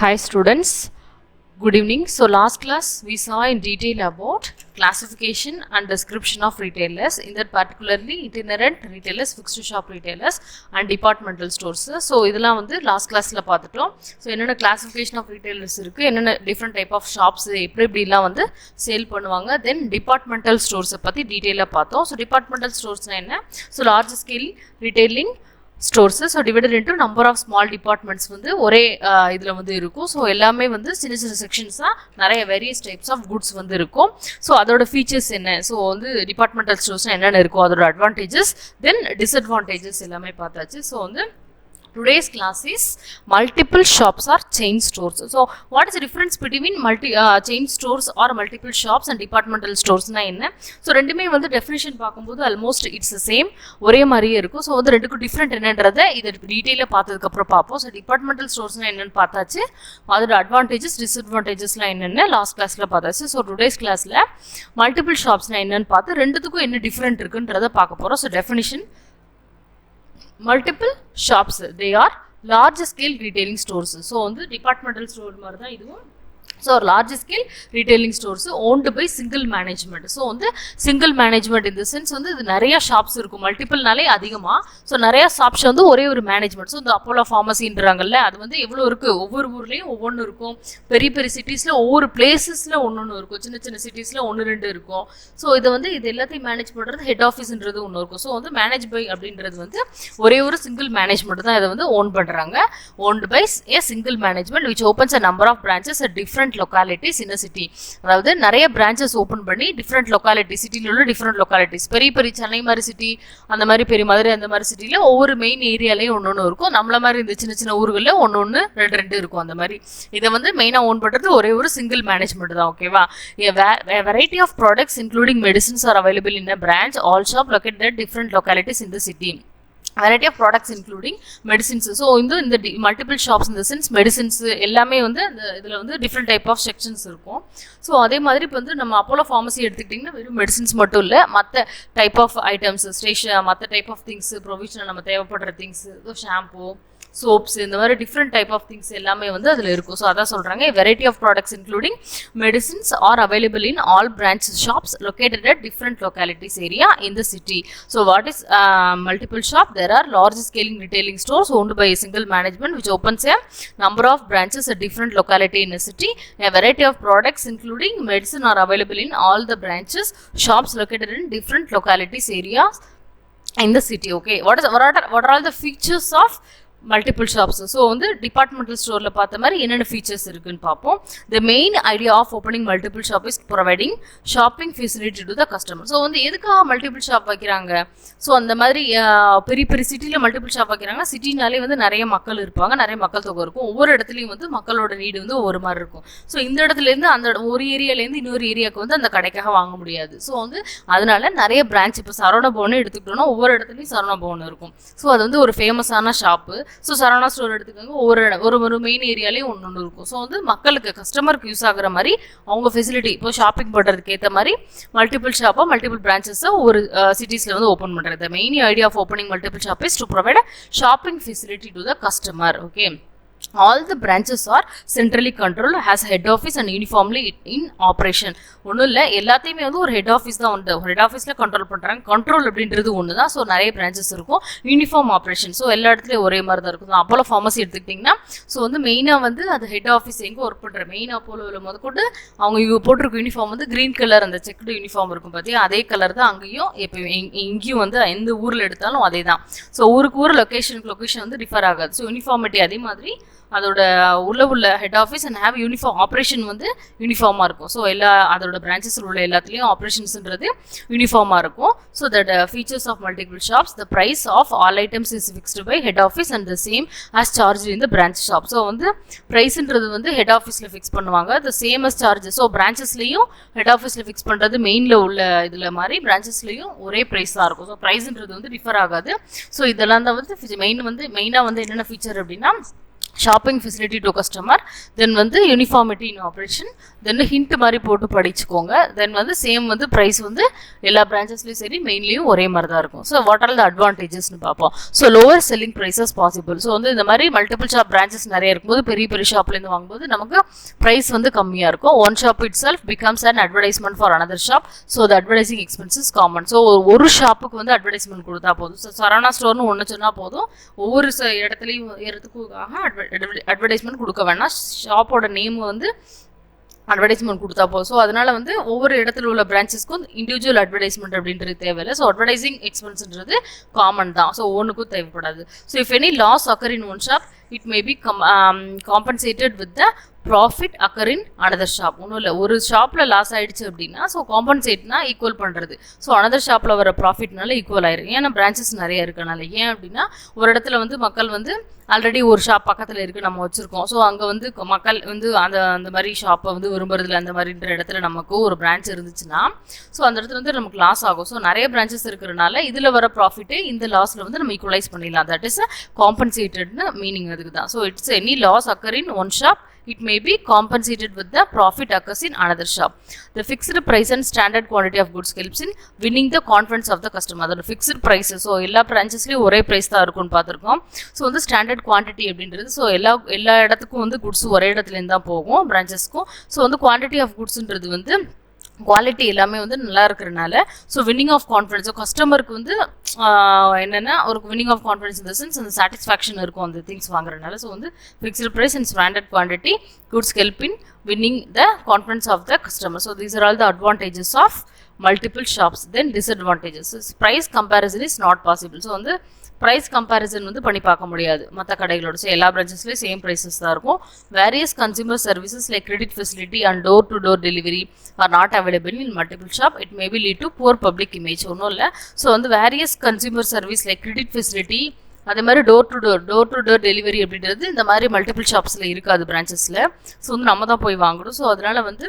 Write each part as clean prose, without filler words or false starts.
Hi students, good evening. So last class we saw in detail about classification and description of retailers, in that particularly itinerant retailers, fixed shop retailers and departmental stores. So இதெல்லாம் வந்து last classல பார்த்துட்டோம். So என்னென்ன classification of retailers இருக்கு, என்னென்ன different type of shops எப்படிலாம் வந்து sale பண்ணுவாங்க, then departmental stores பற்றி டீட்டெயிலாக பார்த்தோம். So departmental stores என்ன, so large scale retailing stores, so divided into number of small departments வந்து ஒரே இதில் வந்து இருக்கும். ஸோ எல்லாமே வந்து சின்ன சின்ன செக்ஷன்ஸாக நிறைய வேரியஸ் டைப்ஸ் ஆஃப் குட்ஸ் வந்து இருக்கும். ஸோ அதோட ஃபீச்சர்ஸ் என்ன, ஸோ வந்து டிபார்ட்மெண்டல் ஸ்டோர்ஸ்னால் என்னென்ன இருக்கும், அதோட அட்வான்டேஜஸ் தென் டிஸ்அட்வான்டேஜஸ் எல்லாமே பார்த்தாச்சு. ஸோ வந்து today's class is multiple shops or chain stores. So what is the difference between chain stores or multiple shops and departmental stores na enna, so ரெண்டுமே வந்து definition பாக்கும்போது almost it's the same, ஒரே மாதிரியே இருக்கும். So வந்து ரெண்டுக்கும் different என்னன்றதை இதை டீட்டெயிலாக பார்த்ததுக்கு அப்புறம் பார்ப்போம். ஸோ டிபார்ட்மெண்டல் ஸ்டோர்ஸ்னால் என்னென்னு பார்த்தாச்சு, அதோட அட்வான்டேஜஸ் டிஸ்அட்வான்டேஜஸ்லாம் என்னென்ன லாஸ்ட் கிளாஸில் பார்த்தாச்சு. ஸோ டுடேஸ் கிளாஸில் மல்டிபிள் ஷாப்ஸ்னால் என்னென்னு பார்த்து ரெண்டுத்துக்கும் என்ன டிஃப்ரெண்ட் இருக்குன்றதை பார்க்க போகிறோம். So definition, multiple shops, they are large scale retailing stores. So வந்து departmental store மாதிரி தான் இதுவும். So large scale retailing stores owned by single management. So வந்து single management in the sense வந்து இது நிறைய ஷாப்ஸ் இருக்கும், மல்டிபிள்னாலே அதிகமாக. ஸோ நிறையா ஷாப்ஸ் வந்து ஒரே ஒரு மேனேஜ்மெண்ட். ஸோ இந்த அப்போலோ ஃபார்மசின்றாங்கல்ல, அது வந்து எவ்வளோ இருக்குது, ஒவ்வொரு ஊர்லேயும் ஒவ்வொன்று இருக்கும். பெரிய பெரிய சிட்டிஸில் ஒவ்வொரு பிளேசஸில் ஒன்று இருக்கும், சின்ன சின்ன சிட்டிஸில் ஒன்று ரெண்டு இருக்கும். ஸோ இதை வந்து இது எல்லாத்தையும் மேனேஜ் பண்ணுறது ஹெட் ஆஃபீஸ்ன்றது ஒன்று இருக்கும். ஸோ வந்து மேனேஜ் பை அப்படின்றது வந்து ஒரே ஒரு சிங்கிள் மேனேஜ்மெண்ட் தான் இதை வந்து ஓன் பண்ணுறாங்க. Owned by a single management which opens a number of branches at different localities in a city. அதாவது நிறைய பிரான்ச்சஸ் ஓப்பன் பண்ணி டிஃப்ரெண்ட் லொக்காலிட்டி, சிட்டியில் உள்ள டிஃப்ரெண்ட் லொக்காலிட்டிஸ், பெரிய பெரிய சென்னை மாதிரி சிட்டி, அந்த மாதிரி பெரிய மதுரை அந்த மாதிரி சிட்டியில் ஒவ்வொரு மெயின் ஏரியாலையும் ஒன்று இருக்கும். நம்மள மாதிரி இந்த சின்ன சின்ன ஊர்களில் ஒன்று ரெண்டு இருக்கும். அந்த மாதிரி இதை வந்து மெயினாக ஓன் பண்ணுறது ஒரே ஒரு சிங்கிள் மேனேஜ்மெண்ட் தான். ஓகேவா? Variety of products including medicines are available in a branch all shop located at different localities in the city. Variety of products including medicines. So இந்த மல்டிபிள் ஷாப்ஸ் இந்த சென்ஸ் மெடிசின்ஸ் எல்லாமே வந்து அந்த இதில் வந்து different type of sections இருக்கும். So அதே மாதிரி இப்போ வந்து நம்ம அப்போலோ ஃபார்மசி எடுத்துக்கிட்டிங்கன்னா வெறும் மெடிசின்ஸ் மட்டும் இல்லை, மற்ற டைப் ஆஃப் ஐட்டம்ஸ், ஸ்டேஷன், மற்ற டைப் ஆஃப் திங்ஸ், ப்ரொவிஷனல் நம்ம தேவைப்படுற திங்ஸ், ஷாம்பூ, சோப்ஸ், இந்த மாதிரி டிஃப்ரெண்ட் டைப் ஆஃப் திங்ஸ் எல்லாமே வந்து அதில் இருக்கும். ஸோ அதான் சொல்கிறாங்க, variety of products including medicines are available in all branch shops located at different localities area in the city. So what is multiple shop? There are large scale retailing stores owned by a single management which opens a number of branches at different locality in a city. A variety of products including medicine are available in all the branches shops located in different localities areas in the city. Okay, what are all the features of multiple shops? So வந்து departmental ஸ்டோரில் பார்த்த மாதிரி என்னென்ன features இருக்குன்னு பார்ப்போம். The main idea of opening multiple shop is providing shopping facility to the customer. So வந்து எதுக்காக multiple shop வைக்கிறாங்க? ஸோ அந்த மாதிரி பெரிய பெரிய சிட்டியில் மல்டிபிள் ஷாப் வைக்கிறாங்கன்னா, சிட்டினாலே வந்து நிறைய மக்கள் இருப்பாங்க, நிறைய மக்கள் தொகை இருக்கும். ஒவ்வொரு இடத்துலையும் வந்து மக்களோட நீடு வந்து ஒவ்வொரு மாதிரி இருக்கும். ஸோ இந்த இடத்துலேருந்து அந்த ஒரு ஏரியாலேருந்து இன்னொரு ஏரியாவுக்கு வந்து அந்த கடைக்காக வாங்க முடியாது. ஸோ வந்து அதனால நிறைய பிரான்ச், இப்போ சரவண பவன் எடுத்துக்கிட்டோம்னா ஒவ்வொரு இடத்துலையும் சரவண பவன் இருக்கும். ஸோ அது வந்து ஒரு ஃபேமஸான ஷாப்பு. ஸோ சரவணா ஸ்டோர் எடுத்துக்கோங்க, ஒரு மெயின் ஏரியாலேயும் ஒன்று இருக்கும். ஸோ வந்து மக்களுக்கு கஸ்டமருக்கு யூஸ் ஆகுற மாதிரி அவங்க ஃபெசிலிட்டி, இப்போ ஷாப்பிங் பண்ணுறதுக்கு ஏற்ற மாதிரி மல்டிபிள் ஷாப்பாக மல்டிபிள் பிரான்ச்சஸை ஒரு சிட்டிஸில் வந்து ஓப்பன் பண்ணுறது. Main idea of opening multiple shop is to provide shopping facility to the customer. Okay, all the branches are centrally controlled, has head office and uniformly in operation. ஒன்றும் இல்லை, எல்லாத்தையுமே வந்து ஒரு head office தான் உண்டு, ஒரு head ஆஃபீஸில் control பண்ணுறாங்க. கண்ட்ரோல் அப்படின்றது ஒன்று தான். ஸோ நிறைய பிரான்ச்சஸ் இருக்கும், யூனிஃபார்ம் ஆப்ரேஷன். ஸோ எல்லா இடத்துலையும் ஒரே மாதிரி தான் இருக்கும். அப்போலோ ஃபார்மசி எடுத்துக்கிட்டிங்கன்னா, ஸோ வந்து மெயினாக வந்து அது ஹெட் ஆஃபீஸ் எங்கே ஒர்க் பண்ணுற மெயின் அப்போலோவில் முதற்கொண்டு அவங்க போட்டிருக்க யூனிஃபார்ம் வந்து க்ரீன் கலர், அந்த செக்குடு யூனிஃபார்ம் இருக்கும் பார்த்தியா, அதே கலர் தான் அங்கேயும். இப்போ இங்கேயும் வந்து எந்த ஊரில் எடுத்தாலும் அதே தான். ஸோ ஊருக்கு ஊர் லொக்கேஷன் வந்து டிஃபர் ஆகாது. ஸோ யூனிஃபார்மிட்டி அதே மாதிரி அதோட உள்ள head office and have uniform operation வந்து யூனிஃபார்மாக இருக்கும். ஸோ எல்லா அதோட பிரான்ச்சஸில் உள்ள எல்லாத்துலேயும் ஆப்ரேஷன்ஸ்ன்றது யூனிஃபார்மாக இருக்கும். So that features of multiple shops, the price of all items is fixed by head office and the same as charge in the branch shop. So வந்து ப்ரைஸ்ன்றது வந்து ஹெட் ஆஃபீஸில் ஃபிக்ஸ் பண்ணுவாங்க, the same as charge. So பிரான்ச்சஸ்லேயும் head ஆஃபீஸில் fix பண்ணுறது மெயினில் உள்ள இதில் மாதிரி பிரான்ச்சஸ்லேயும் ஒரே ப்ரைஸ் தான் இருக்கும். ஸோ ப்ரைஸ்ன்றது வந்து டிஃபர் ஆகாது. ஸோ இதெல்லாம் தான் வந்து மெயினாக வந்து என்னென்ன ஃபீச்சர் அப்படின்னா, shopping facility to customer, then வந்து uniformity in operation, then hint மாதிரி போட்டு படிச்சுக்கோங்க. தென் வந்து சேம் வந்து ப்ரைஸ் வந்து எல்லா பிரான்ச்சஸ்லையும் சரி மெயின்லேயும் ஒரே மாதிரி தான் இருக்கும். ஸோ வாட் ஆர் த அட்வான்டேஜஸ்னு பார்ப்போம். So lower selling prices possible. So வந்து இந்த மாதிரி மல்டிபிள் ஷாப் பிரான்ச்சஸ் நிறைய இருக்கும்போது பெரிய பெரிய ஷாப்லேருந்து வாங்கும்போது நமக்கு ப்ரைஸ் வந்து கம்மியாக இருக்கும். One shop it self becomes an advertisement for another shop. So the advertising expenses common. So ஒரு ஷாப்புக்கு வந்து அட்வர்டைஸ்மெண்ட் கொடுத்தா போதும். ஸோ சரவணா ஸ்டோர்னு ஒன்று சொன்னால் போதும், ஒவ்வொரு இடத்துலையும் இடத்துக்காக அட்வர்டைஸ்மெண்ட் கொடுக்க வேணாம். ஷாப்போட நேம் வந்து அட்வர்டைஸ்மெண்ட் கொடுத்தா போதும். ஸோ அதனால வந்து ஒவ்வொரு இடத்துல உள்ள பிரான்ச்சஸ்க்கும் இண்டிவிஜுவல் அட்வர்டைஸ்மெண்ட் அப்படின்றது தேவையில்லை. ஸோ அட்வர்டைசிங் எக்ஸ்பென்ஸ்ன்றது காமன் தான். ஸோ ஒன்றுக்கும் தேவைப்படாது. So if any loss occur in one shop it may be compensated with the profit occur in another shop. ஒன்றும் இல்லை, ஒரு ஷாப்பில் லாஸ் ஆகிடுச்சு அப்படின்னா ஸோ காம்பன்சேட்னா ஈக்குவல் பண்ணுறது. ஸோ அனதர் ஷாப்பில் வர ப்ராஃபிட்னால ஈக்குவல் ஆயிரும். ஏன்னா பிரான்ச்சஸ் நிறைய இருக்கனால. ஏன் அப்படின்னா ஒரு இடத்துல வந்து மக்கள் வந்து ஆல்ரெடி ஒரு ஷாப் பக்கத்தில் இருக்குது நம்ம வச்சுருக்கோம். ஸோ அங்கே வந்து மக்கள் வந்து அந்த மாதிரி ஷாப்பை வந்து விரும்புறதுல அந்த மாதிரின்ற இடத்துல நமக்கு ஒரு பிரான்ச் இருந்துச்சுன்னா ஸோ அந்த இடத்துல வந்து நமக்கு லாஸ் ஆகும். ஸோ நிறைய பிரான்ச்சஸ் இருக்கிறனால இதில் வர ப்ராஃபிட்டே இந்த லாஸில் வந்து நம்ம ஈக்குவலைஸ் பண்ணிடலாம். தட் இஸ் காம்பன்சேட்டட்னு மீனிங் அதுக்கு தான். So it's any loss occur in one shop, it may be compensated with the profit occurs in another shop. The fixed price and standard quantity of goods helps in winning the confidence of the customer. அதோட fixed price, so எல்லா பிரான்ச்சஸ்லேயும் ஒரே price தான் இருக்கும்னு பார்த்துருக்கோம். So வந்து standard quantity அப்படின்றது so எல்லா இடத்துக்கும் வந்து குட்ஸ் ஒரே இடத்துலேருந்து தான் போகும் பிரான்ச்சஸ்க்கும். ஸோ வந்து குவான்டிட்டி ஆஃப் குட்ஸ்ன்றது வந்து குவாலிட்டி எல்லாமே வந்து நல்லா இருக்கிறனால so winning of confidence. So கஸ்டமருக்கு வந்து என்னென்னா ஒரு வின்னிங் ஆஃப் கான்ஃபிடன்ஸ் இந்த சென்ஸ் அந்த சாட்டிஸ்ஃபேக்ஷன் இருக்கும் அந்த திங்ஸ் வாங்குறதுனால. ஸோ வந்து fixed price and standard quantity goods help in winning the confidence of the customer. So these are all the advantages of multiple shops. Then disadvantages. So price comparison is not possible. So வந்து price comparison வந்து பண்ணி பார்க்க முடியாது மற்ற கடைகளோட. So எல்லா பிரான்ச்சஸ்லேயும் same prices தான் இருக்கும். Various consumer services like credit facility and door to door delivery are not available in multiple shop. It may be lead to poor public image. ஒன்றும் இல்லை. ஸோ வந்து various consumer service like credit facility அதே மாதிரி door to door delivery அப்படின்றது இந்த மாதிரி multiple ஷாப்ஸில் இருக்காது பிரான்ச்சஸில். So வந்து நம்ம தான் போய் வாங்கணும். ஸோ அதனால் வந்து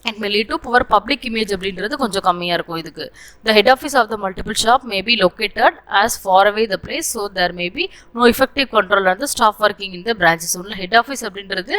it may lead to poor public image அப்படின்றது கொஞ்சம் கம்மியாக இருக்கும் இதுக்கு. The head office of the multiple shop may be located as far away the place, so there may be no effective control on the staff working in the branches. ஒன்றில் head office அப்படின்றது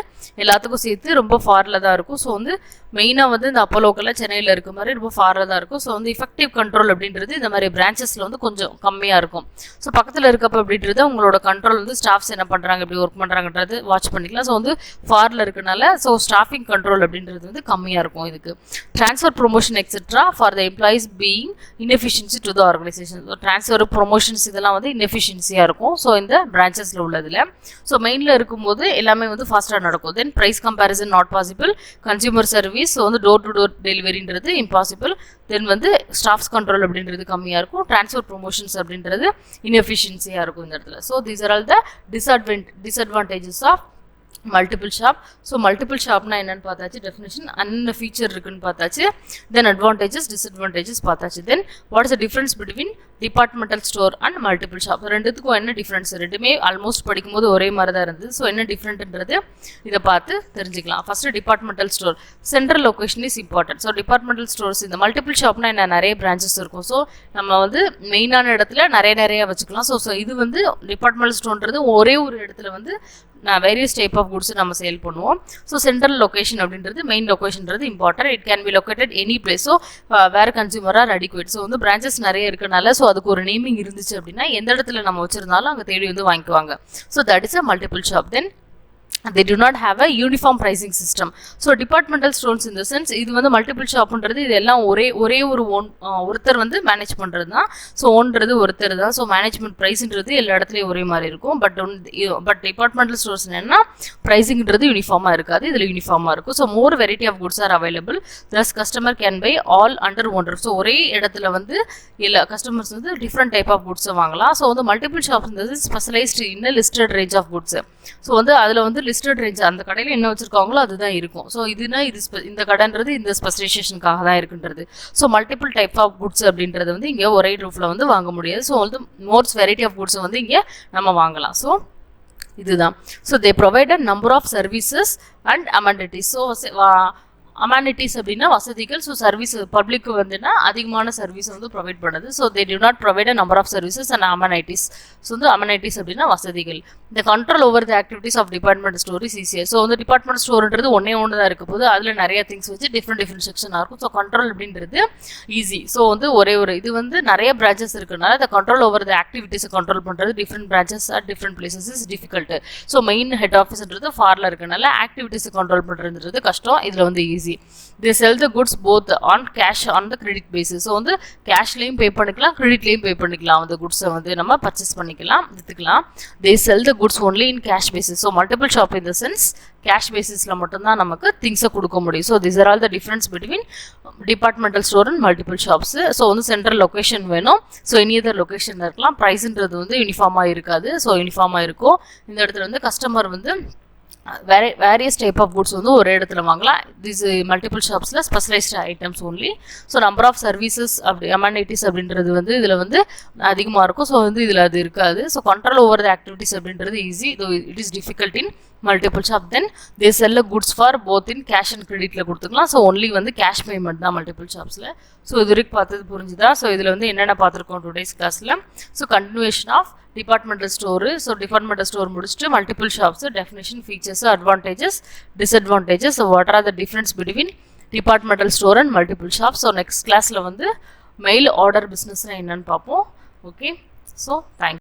எல்லாத்துக்கும் சேர்த்து ரொம்ப ஃபாரில் தான் இருக்கும். So வந்து மெயினாக வந்து இந்த அப்போலோக்கெல்லாம் சென்னையில் இருக்க மாதிரி ரொம்ப ஃபாரில் தான் இருக்கும். ஸோ வந்து இஃபெக்டிவ் கண்ட்ரோல் அப்படின்றது இந்த மாதிரி பிரான்ச்சஸில் வந்து கொஞ்சம் கம்மியாக இருக்கும். ஸோ பக்கத்தில் இருக்கப்போ அப்படின்றது உங்களோட கண்ட்ரோல் வந்து ஸ்டாஃப்ஸ் என்ன பண்ணுறாங்க எப்படி ஒர்க் பண்ணுறாங்கன்றது வாட்ச் பண்ணிக்கலாம். ஸோ வந்து ஃபாரில் இருக்கனால ஸோ ஸ்டாஃபிங் கண்ட்ரோல் அப்படின்றது வந்து கம்மியாக இருக்கும் இதுக்கு. Transfer promotion etcetera for the employees being inefficiency to the organisation. Transfer promotions இதெல்லாம் வந்து இன்எஃபிஷியன்சியாக இருக்கும். ஸோ இந்த பிரான்ச்சஸில் உள்ளதில் ஸோ மெயினில் இருக்கும்போது எல்லாமே வந்து ஃபாஸ்ட்டாக நடக்கும். Then price comparison not possible. Consumer service so வந்து டோர் டு டோர் டெலிவரின்றது இம்பாசிபிள். தென் வந்து ஸ்டாஃப்ஸ் கண்ட்ரோல் அப்படின்றது கம்மியாக இருக்கும். ட்ரான்ஸ்ஃபர் ப்ரொமோஷன்ஸ் அப்படின்றது இன்எஃபிஷியன்சியாக இருக்கும் இந்த இடத்துல. So these are all the disadvantages of multiple shop. So multiple ஷாப்னா என்னென்னு பார்த்தாச்சு, டெஃபினேஷன் அன்ன ஃபீச்சர் இருக்குன்னு பார்த்தாச்சு. தென் அட்வான்டேஜஸ் டிஸ்அட்வான்டேஜஸ் பார்த்தாச்சு. Then what is the difference between departmental store and multiple shop. ரெண்டுத்துக்கும் என்ன டிஃப்ரென்ஸ்? ரெண்டுமே ஆல்மோஸ்ட் படிக்கும்போது ஒரே மாதிரி தான் இருந்தது. ஸோ என்ன டிஃப்ரெண்ட்ன்றது இதை பார்த்து தெரிஞ்சுக்கலாம். First departmental store central location is important. So departmental stores இந்த மல்டிபிள் ஷாப்னா என்ன நிறைய பிரான்ச்சஸ் இருக்கும். ஸோ நம்ம வந்து மெயினான இடத்துல நிறைய வச்சுக்கலாம். ஸோ இது வந்து டிபார்ட்மெண்டல் ஸ்டோர்ன்றது ஒரே ஒரு இடத்துல வந்து வேரியஸ் டைப் ஆஃப் குட்ஸ் நம்ம சேல் பண்ணுவோம். ஸோ சென்ட்ரல் லொக்கேஷன் அப்படின்றது மெயின் லொக்கேஷன்றது important. It can be located any place. So வேறு கன்சியூமர் ஆர் அடிக்குவேட். ஸோ வந்து பிரான்ச்சஸ் நிறைய இருக்கனால ஸோ அதுக்கு ஒரு நேமிங் இருந்துச்சு அப்படின்னா எந்த இடத்துல நம்ம வச்சிருந்தாலும் அங்கே தேடி வந்து வாங்கிக்குவாங்க. So that is a multiple shop. Then they do not have a uniform pricing system. So departmental stores in the sense இது வந்து மல்டிபிள் ஷாப்ன்றது இது எல்லாம் ஒரே ஒரு ஒருத்தர் வந்து மேனேஜ் பண்ணுறது தான். ஸோ ஓன்றது ஒருத்தர் தான். ஸோ மேனேஜ்மெண்ட் ப்ரைஸ்ன்றது எல்லா இடத்துலையும் ஒரே மாதிரி இருக்கும். பட் டிபார்ட்மெண்டல் ஸ்டோர்ஸ் என்னென்னா ப்ரைஸிங்கிறது யூனிஃபார்மாக இருக்காது, இதில் யூனிஃபார்மாக இருக்கும். So more variety of goods are available. Thus customer can buy all under one roof. So ஒரே இடத்துல வந்து எல்லா கஸ்டமர்ஸ் வந்து டிஃப்ரெண்ட் டைப் ஆஃப் குட்ஸை வாங்கலாம். ஸோ வந்து மல்டிபிள் ஷாப்ன்றது specialised in listed range of goods. So வந்து அதில் வந்து லிஸ்டட் ரேஞ்ச் அந்த கடையில் என்ன வச்சுருக்காங்களோ அதுதான் இருக்கும். ஸோ இதுனா இது இந்த கடைன்றது இந்த ஸ்பெசிலைசேஷனுக்காக தான் இருக்குன்றது. So multiple type of goods அப்படின்றது வந்து இங்கே ஒரே ரூஃபில் வந்து வாங்க முடியாது. ஸோ வந்து மோர்ஸ் வெரைட்டி ஆஃப் குட்ஸை வந்து இங்கே நம்ம வாங்கலாம். ஸோ இதுதான். So they provide a number of services and amenities. So amenities அப்படின்னா வசதிகள். ஸோ சர்வீஸ் பப்ளிக் வந்துன்னா அதிகமான சர்வீஸ் வந்து ப்ரொவைட் பண்ணுது. So they do not provide a number of services and amenities. So வந்து அமானிட்டிஸ் அப்படின்னா வசதிகள். இந்த control over the activities of department store is easier. So வந்து டிபார்ட்மெண்ட் ஸ்டோர்ன்றது ஒன்றே தான் இருக்க போது, அதில் நிறைய திங்ஸ் வச்சு டிஃப்ரெண்ட் செக்ஷனாக இருக்கும். ஸோ கண்ட்ரோல் அப்படின்றது ஈஸி. ஸோ வந்து ஒரே ஒரு இது வந்து நிறைய பிரான்ச்சஸ் இருக்குனால இந்த கண்ட்ரோல் ஓவர் த ஆக்டிவிட்டிஸை கண்ட்ரோல் பண்ணுறது different branches are different places is difficult. So main head ஆஃபீஸ்ன்றது ஃபாரில் இருக்கனால ஆக்டிவிட்டிஸை கண்ட்ரோல் பண்ணுறதுன்றது கஷ்டம். இதில் வந்து easy. They sell the goods both on cash on the credit basis. So வந்து கேஷ்லேயும் பே பண்ணிக்கலாம், கிரெடிட்லேயும் பே பண்ணிக்கலாம். அந்த குட்ஸை வந்து நம்ம பர்ச்சேஸ் பண்ணிக்கலாம், விற்றுக்கலாம். They sell the goods only in cash basis. So multiple shop in the sense cash பேசிஸில் மட்டும்தான் நமக்கு திங்ஸை கொடுக்க முடியும். So these are all the difference between departmental store and multiple shops. So வந்து சென்ட்ரல் லொக்கேஷன் வேணும். So any other location இருக்கலாம். ப்ரைஸுன்றது வந்து யூனிஃபார்மாக இருக்காது. ஸோ யூனிஃபார்மாக இருக்கும். இந்த இடத்துல வந்து கஸ்டமர் வந்து வேரியஸ் டைப் ஆஃப் குட்ஸ் வந்து ஒரே இடத்துல வாங்கலாம். திஸ் மல்டிபிள் ஷாப்ஸில் specialised items only. So number of services அப்படி அமானிட்டிஸ் அப்படின்றது வந்து இதில் வந்து அதிகமாக இருக்கும். ஸோ வந்து இதில் அது இருக்காது. So control over the activities அப்படின்றது easy. It is difficult in multiple shop. Then they sell goods for both in cash and கிரெடிட்டில் கொடுத்துக்கலாம். ஸோ ஒன்லி வந்து கேஷ் பேமெண்ட் தான் மல்டிபிள் ஷாப்ஸில். ஸோ இது வரைக்கும் பார்த்தது புரிஞ்சுதா? ஸோ இதில் வந்து என்னென்ன பார்த்துருக்கோம் டுடேஸ் கிளாஸில். So continuation of departmental store. So departmental store முடிச்சுட்டு multiple shops, definition, features, advantages, disadvantages. So what are the difference between departmental store and multiple shop. So next கிளாஸில் வந்து மெயில் ஆர்டர் பிஸ்னஸ்னால் என்னன்னு பார்ப்போம். Okay, so thank you.